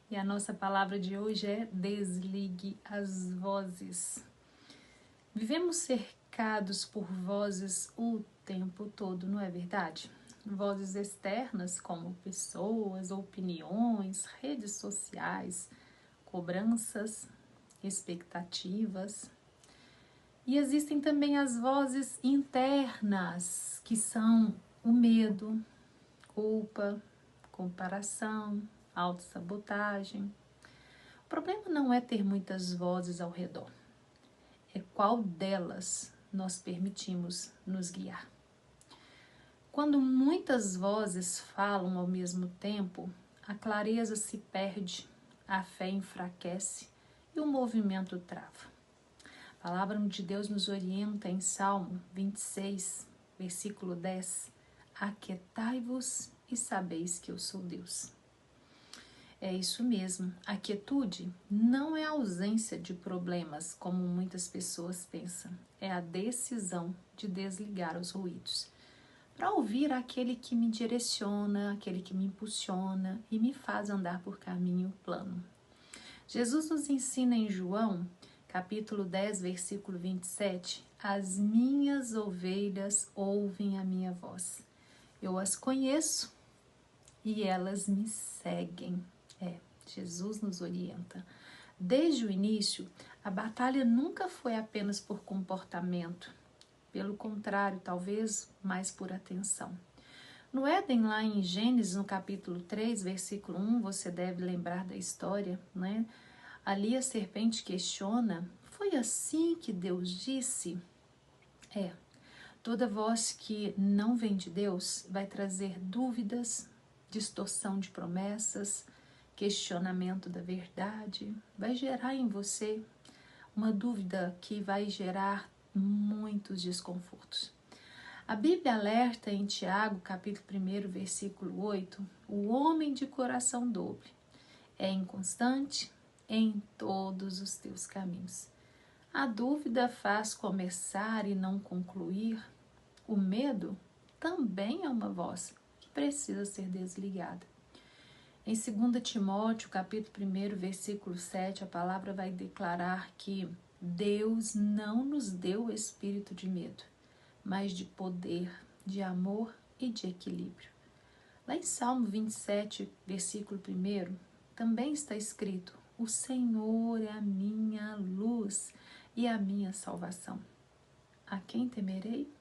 E a nossa palavra de hoje é desligue as vozes. Vivemos cercados por vozes o tempo todo, não é verdade? Vozes externas como pessoas, opiniões, redes sociais, cobranças, expectativas. E existem também as vozes internas, que são o medo, culpa, comparação, autossabotagem. O problema não é ter muitas vozes ao redor, é qual delas nós permitimos nos guiar. Quando muitas vozes falam ao mesmo tempo, a clareza se perde, a fé enfraquece e o movimento trava. A palavra de Deus nos orienta em Salmo 26, versículo 10. Aquietai-vos e sabeis que eu sou Deus. É isso mesmo, a quietude não é a ausência de problemas, como muitas pessoas pensam. É a decisão de desligar os ruídos, para ouvir aquele que me direciona, aquele que me impulsiona e me faz andar por caminho plano. Jesus nos ensina em João, capítulo 10, versículo 27, as minhas ovelhas ouvem a minha voz. Eu as conheço e elas me seguem. Jesus nos orienta. Desde o início, a batalha nunca foi apenas por comportamento. Pelo contrário, talvez mais por atenção. No Éden, lá em Gênesis, no capítulo 3, versículo 1, você deve lembrar da história, né? Ali a serpente questiona, foi assim que Deus disse? Toda voz que não vem de Deus vai trazer dúvidas, distorção de promessas, questionamento da verdade, vai gerar em você uma dúvida que vai gerar muitos desconfortos. A Bíblia alerta em Tiago, capítulo 1, versículo 8, o homem de coração dobre é inconstante em todos os teus caminhos. A dúvida faz começar e não concluir. O medo também é uma voz que precisa ser desligada. Em 2 Timóteo, capítulo 1, versículo 7, a palavra vai declarar que Deus não nos deu o espírito de medo, mas de poder, de amor e de equilíbrio. Lá em Salmo 27, versículo 1, também está escrito: o Senhor é a minha luz e a minha salvação. A quem temerei?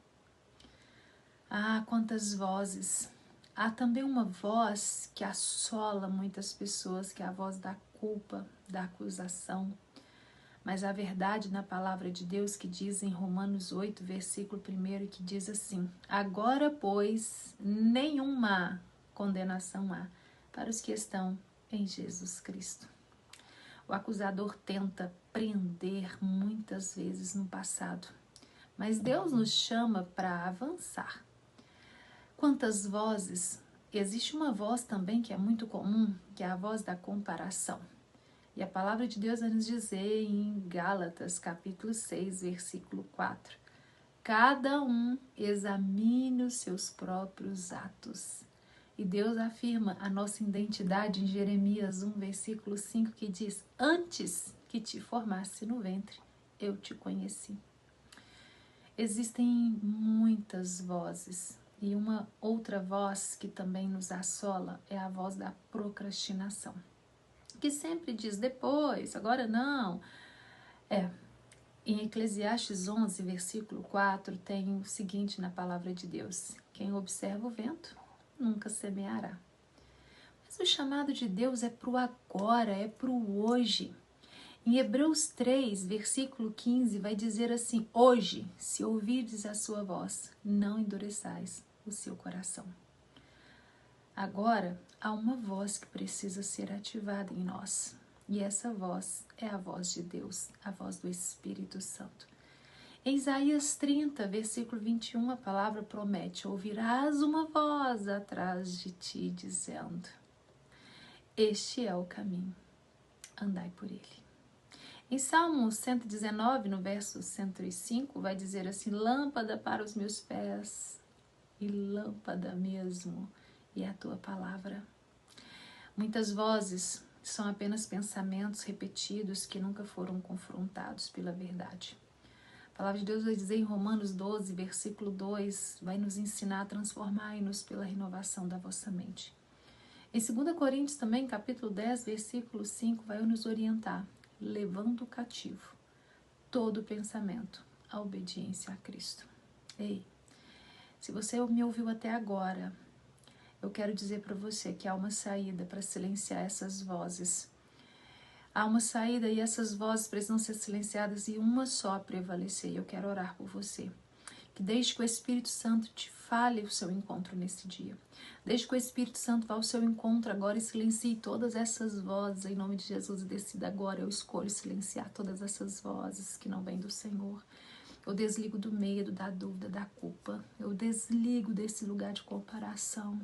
Ah, quantas vozes! Há também uma voz que assola muitas pessoas, que é a voz da culpa, da acusação. Mas a verdade na palavra de Deus que diz em Romanos 8, versículo 1, que diz assim: agora, pois, nenhuma condenação há para os que estão em Jesus Cristo. O acusador tenta prender muitas vezes no passado, mas Deus nos chama para avançar. Quantas vozes? Existe uma voz também que é muito comum, que é a voz da comparação. E a palavra de Deus vai nos dizer em Gálatas, capítulo 6, versículo 4. Cada um examine os seus próprios atos. E Deus afirma a nossa identidade em Jeremias 1, versículo 5, que diz: antes que te formasse no ventre, eu te conheci. Existem muitas vozes. E uma outra voz que também nos assola é a voz da procrastinação, que sempre diz depois, agora não. Em Eclesiastes 11, versículo 4, tem o seguinte na palavra de Deus: quem observa o vento nunca semeará. Mas o chamado de Deus é para o agora, é para o hoje. Em Hebreus 3, versículo 15, vai dizer assim: hoje, se ouvirdes a sua voz, não endureçais o seu coração. Agora, há uma voz que precisa ser ativada em nós. E essa voz é a voz de Deus, a voz do Espírito Santo. Em Isaías 30, versículo 21, a palavra promete: ouvirás uma voz atrás de ti dizendo: este é o caminho, andai por ele. Em Salmo 119, no verso 105, vai dizer assim: lâmpada para os meus pés e lâmpada mesmo, e a tua palavra. Muitas vozes são apenas pensamentos repetidos que nunca foram confrontados pela verdade. A palavra de Deus vai dizer em Romanos 12, versículo 2, vai nos ensinar a transformar-nos pela renovação da vossa mente. Em 2 Coríntios também, capítulo 10, versículo 5, vai nos orientar, levando cativo todo pensamento à obediência a Cristo. Ei, se você me ouviu até agora, eu quero dizer para você que há uma saída para silenciar essas vozes. Há uma saída e essas vozes precisam ser silenciadas e uma só prevalecer. Eu quero orar por você. Que desde que o Espírito Santo te fale o seu encontro nesse dia. Desde que o Espírito Santo vá ao seu encontro agora e silencie todas essas vozes em nome de Jesus e decida agora. Eu escolho silenciar todas essas vozes que não vêm do Senhor. Eu desligo do medo, da dúvida, da culpa. Eu desligo desse lugar de comparação.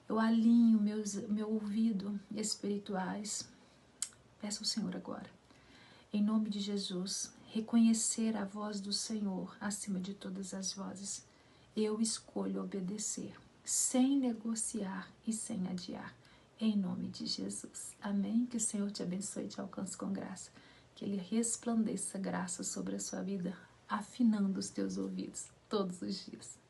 Eu alinho meu ouvido espirituais. Peço ao Senhor agora, em nome de Jesus, reconhecer a voz do Senhor acima de todas as vozes. Eu escolho obedecer, sem negociar e sem adiar, em nome de Jesus. Amém? Que o Senhor te abençoe e te alcance com graça. Que Ele resplandeça graça sobre a sua vida, afinando os teus ouvidos todos os dias.